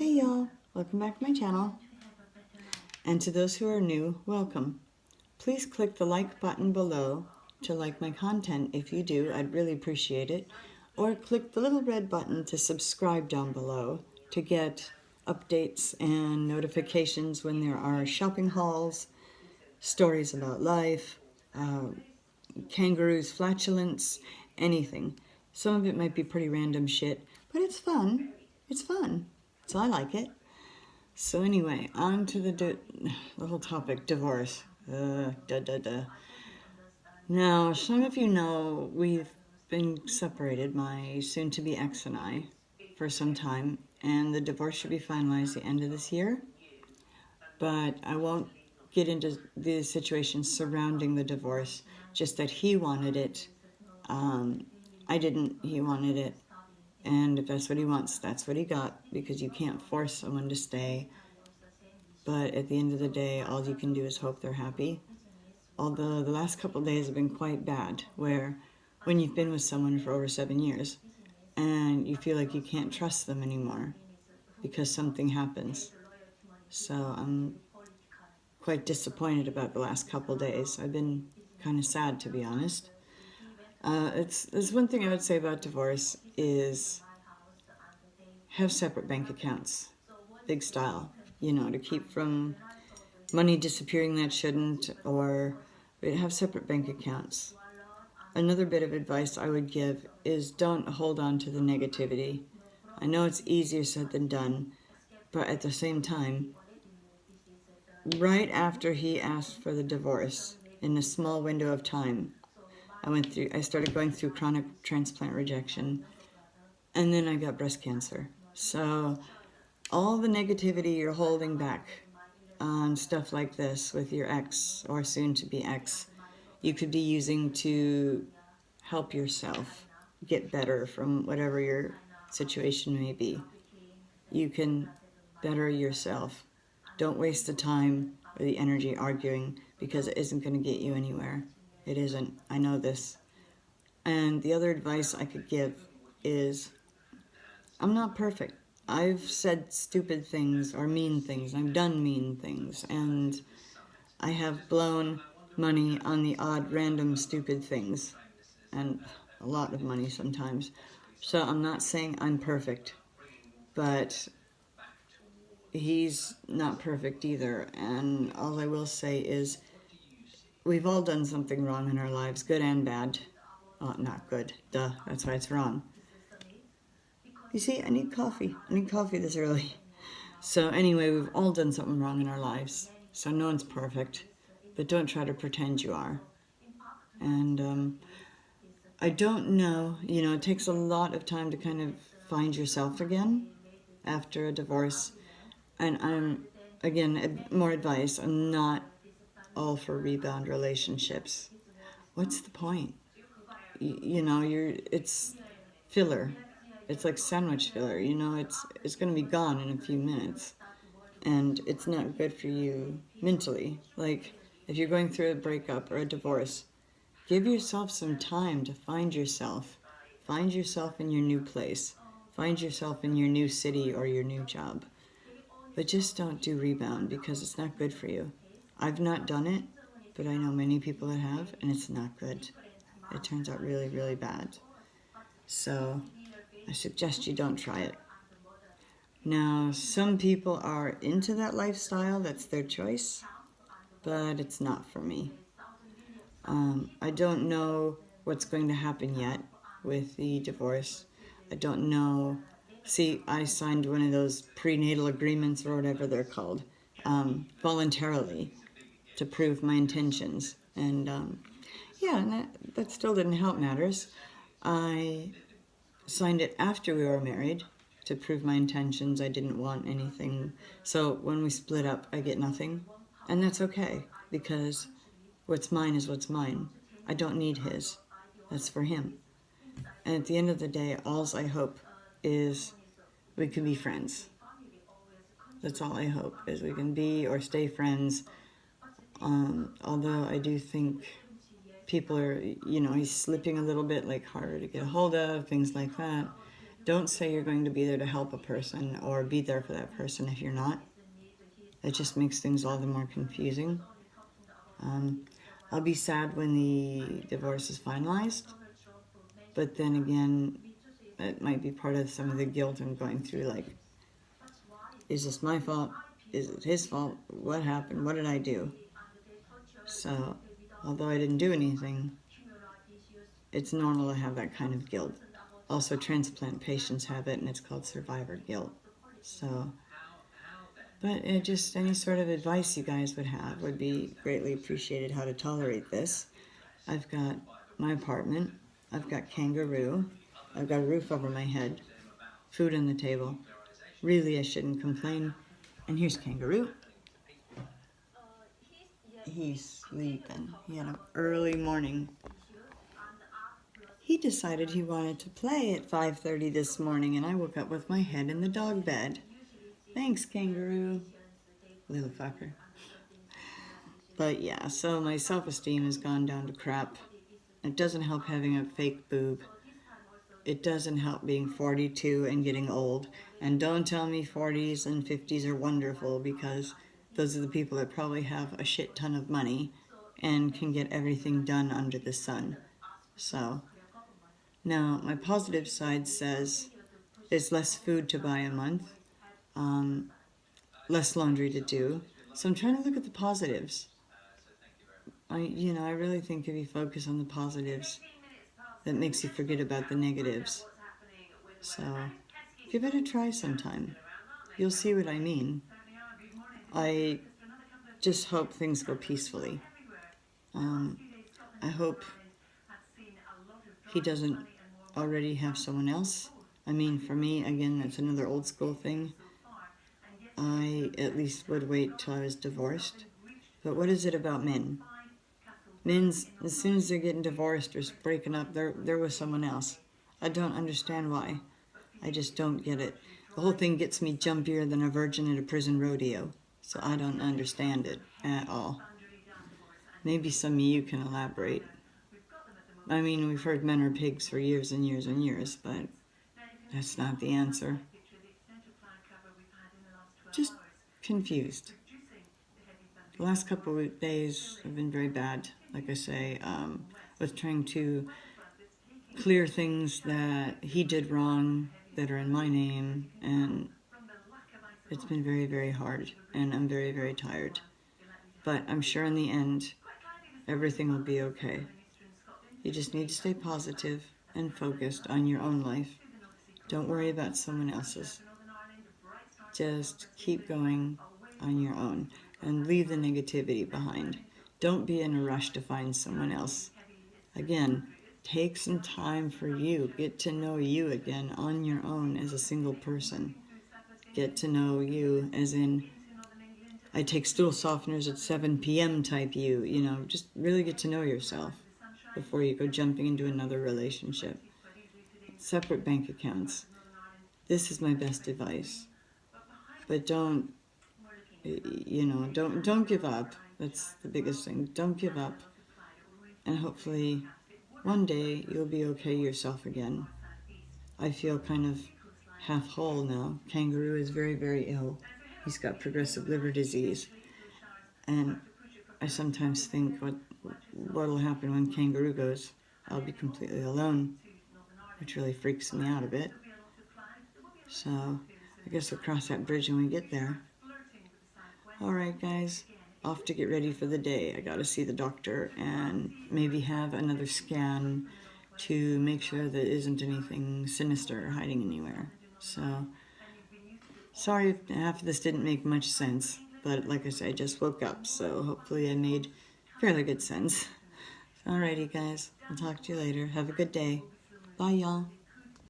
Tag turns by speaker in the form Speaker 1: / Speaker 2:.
Speaker 1: Hey y'all, welcome back to my channel. And to those who are new, welcome. Please click the like button below to like my content. If you do, I'd really appreciate it. Or click the little red button to subscribe down below to get updates and notifications when there are shopping hauls, stories about life, kangaroos, flatulence, anything. Some of it might be pretty random shit, but it's fun. It's fun. So I like it. So anyway, on to the whole topic, divorce. Now, some of you know we've been separated, my soon-to-be ex and I, for some time, and the divorce should be finalized the end of this year. But I won't get into the situation surrounding the divorce, just that he wanted it. I didn't, he wanted it. And if that's what he wants, that's what he got, because you can't force someone to stay. But at the end of the day, all you can do is hope they're happy. Although the last couple of days have been quite bad, where when you've been with someone for over 7 years and you feel like you can't trust them anymore because something happens. So I'm quite disappointed about the last couple of days. I've been kind of sad, to be honest. There's one thing I would say about divorce is have separate bank accounts, big style, you know, to keep from money disappearing that shouldn't, or have separate bank accounts. Another bit of advice I would give is don't hold on to the negativity. I know it's easier said than done, but at the same time, right after he asked for the divorce, in a small window of time, I started going through chronic transplant rejection, and then I got breast cancer. So all the negativity you're holding back on stuff like this with your ex or soon-to-be ex, you could be using to help yourself get better from whatever your situation may be. You can better yourself. Don't waste the time or the energy arguing, because it isn't going to get you anywhere. It isn't. I know this. And the other advice I could give is, I'm not perfect. I've said stupid things or mean things. I've done mean things. And I have blown money on the odd random stupid things. And a lot of money sometimes. So I'm not saying I'm perfect. But he's not perfect either. And all I will say is, we've all done something wrong in our lives, good and bad. Oh, not good. Duh, that's why it's wrong. You see, I need coffee. I need coffee this early. So anyway, we've all done something wrong in our lives. So no one's perfect. But don't try to pretend you are. And I don't know, you know, it takes a lot of time to kind of find yourself again after a divorce. And I'm, again, more advice, I'm not all for rebound relationships. What's the point? You know, it's filler. It's like sandwich filler, you know, it's going to be gone in a few minutes. And it's not good for you mentally. Like, if you're going through a breakup or a divorce, give yourself some time to find yourself. Find yourself in your new place. Find yourself in your new city or your new job. But just don't do rebound, because it's not good for you. I've not done it, but I know many people that have, and it's not good. It turns out really, really bad. So I suggest you don't try it. Now, some people are into that lifestyle, that's their choice, but it's not for me. I don't know what's going to happen yet with the divorce. I don't know. See, I signed one of those prenatal agreements or whatever they're called, voluntarily, to prove my intentions. And yeah, and that still didn't help matters. I signed it after we were married to prove my intentions. I didn't want anything. So when we split up, I get nothing. And that's okay, because what's mine is what's mine. I don't need his. That's for him. And at the end of the day, all I hope is we can be friends. That's all I hope, is we can be or stay friends. Although I do think people are, you know, he's slipping a little bit, like harder to get a hold of, things like that. Don't say you're going to be there to help a person or be there for that person if you're not. It just makes things all the more confusing. I'll be sad when the divorce is finalized, but then again, it might be part of some of the guilt I'm going through, like, is this my fault? Is it his fault? What happened? What did I do? So, although I didn't do anything, it's normal to have that kind of guilt. Also, transplant patients have it, and it's called survivor guilt. So, but just any sort of advice you guys would have would be greatly appreciated, how to tolerate this. I've got my apartment, I've got Kangaroo, I've got a roof over my head, food on the table. Really, I shouldn't complain. And here's Kangaroo. He's sleeping. He had an early morning. He decided he wanted to play at 5:30 this morning, and I woke up with my head in the dog bed. Thanks, Kangaroo. Little fucker. But yeah, so my self-esteem has gone down to crap. It doesn't help having a fake boob. It doesn't help being 42 and getting old. And don't tell me 40s and 50s are wonderful, because those are the people that probably have a shit ton of money and can get everything done under the sun. So, now my positive side says there's less food to buy a month, less laundry to do. So I'm trying to look at the positives. I really think if you focus on the positives, that makes you forget about the negatives. So give it a try sometime. You'll see what I mean. I just hope things go peacefully. I hope he doesn't already have someone else. I mean, for me, again, that's another old school thing. I at least would wait till I was divorced. But what is it about men? Men's, as soon as they're getting divorced or breaking up, they're with someone else. I don't understand why. I just don't get it. The whole thing gets me jumpier than a virgin at a prison rodeo. So I don't understand it at all. Maybe some of you can elaborate. I mean, we've heard men are pigs for years and years and years, but that's not the answer. Just confused. The last couple of days have been very bad, like I say, with trying to clear things that he did wrong that are in my name, and it's been very, very hard, and I'm very, very tired. But I'm sure in the end, everything will be okay. You just need to stay positive and focused on your own life. Don't worry about someone else's. Just keep going on your own and leave the negativity behind. Don't be in a rush to find someone else. Again, take some time for you. Get to know you again on your own as a single person. Get to know you as in, I take stool softeners at 7 p.m. type you. Just really get to know yourself before you go jumping into another relationship. Separate bank accounts. This is my best advice. But don't give up. That's the biggest thing. Don't give up. And hopefully one day you'll be okay yourself again. I feel kind of half whole now. Kangaroo is very, very ill. He's got progressive liver disease. And I sometimes think what'll happen when Kangaroo goes. I'll be completely alone, which really freaks me out a bit. So I guess we'll cross that bridge when we get there. Alright guys, off to get ready for the day. I gotta see the doctor and maybe have another scan to make sure there isn't anything sinister hiding anywhere. So, sorry if half of this didn't make much sense, but like I said, I just woke up, so hopefully I made fairly good sense. Alrighty guys, I'll talk to you later. Have a good day. Bye y'all.